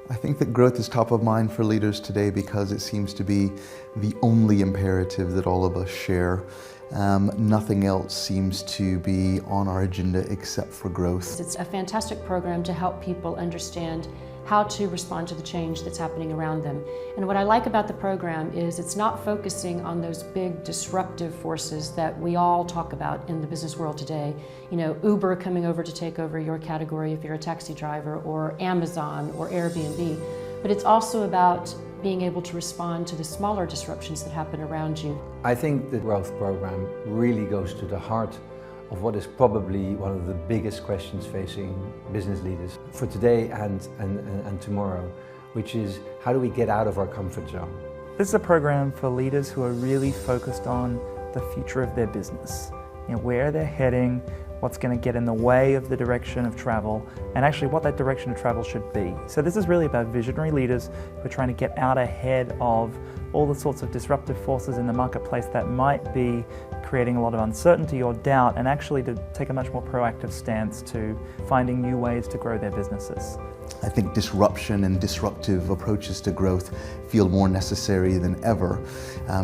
I think that growth is top of mind for leaders today because it seems to be the only imperative that all of us share. Nothing else seems to be on our agenda except for growth. It's a fantastic program to help people understand how to respond to the change that's happening around them. And what I like about the program is it's not focusing on those big disruptive forces that we all talk about in the business world today. You know, Uber coming over to take over your category if you're a taxi driver, or Amazon or Airbnb. But it's also about being able to respond to the smaller disruptions that happen around you. I think the growth program really goes to the heart of what is probably one of the biggest questions facing business leaders for today and tomorrow, which is how do we get out of our comfort zone? This is a program for leaders who are really focused on the future of their business. You know, where they're heading, what's going to get in the way of the direction of travel, and actually what that direction of travel should be. So this is really about visionary leaders who are trying to get out ahead of all the sorts of disruptive forces in the marketplace that might be creating a lot of uncertainty or doubt, and actually to take a much more proactive stance to finding new ways to grow their businesses. I think disruption and disruptive approaches to growth feel more necessary than ever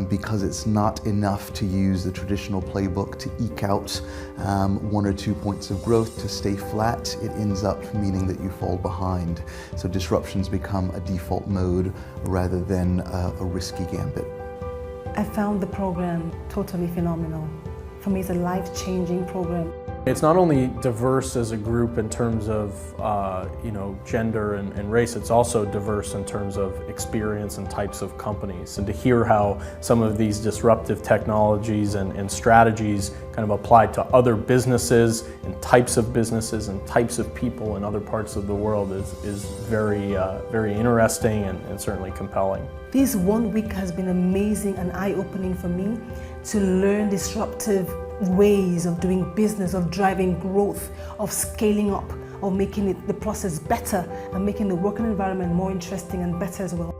because it's not enough to use the traditional playbook to eke out 1 or 2 points of growth to stay flat. It ends up meaning that you fall behind. So disruptions become a default mode rather than a risky gambit. I found the program totally phenomenal. For me, it's a life-changing program. It's not only diverse as a group in terms of gender and race, it's also diverse in terms of experience and types of companies. And to hear how some of these disruptive technologies and strategies kind of apply to other businesses and types of businesses and types of people in other parts of the world is very interesting and certainly compelling. This 1 week has been amazing and eye-opening for me to learn disruptive ways of doing business, of driving growth, of scaling up, of making the process better and making the working environment more interesting and better as well.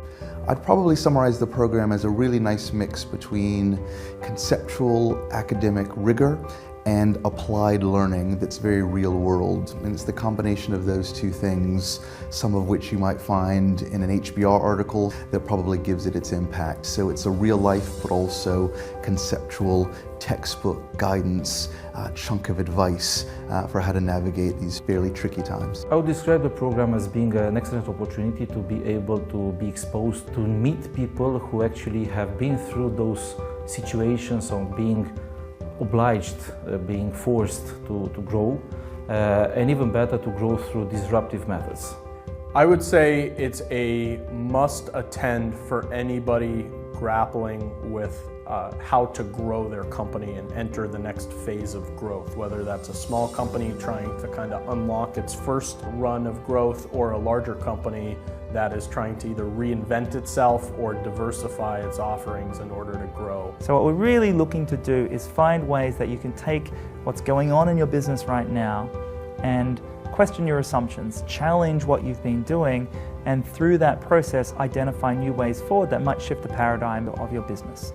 I'd probably summarize the program as a really nice mix between conceptual academic rigor and applied learning that's very real world. And it's the combination of those two things, some of which you might find in an HBR article, that probably gives it its impact. So it's a real life, but also conceptual, textbook guidance, chunk of advice for how to navigate these fairly tricky times. I would describe the program as being an excellent opportunity to be able to be exposed to meet people who actually have been through those situations of being obliged, being forced to grow, and even better to grow through disruptive methods. I would say it's a must attend for anybody grappling with how to grow their company and enter the next phase of growth, whether that's a small company trying to kind of unlock its first run of growth or a larger company that is trying to either reinvent itself or diversify its offerings in order to grow. So what we're really looking to do is find ways that you can take what's going on in your business right now and question your assumptions, challenge what you've been doing, and through that process identify new ways forward that might shift the paradigm of your business.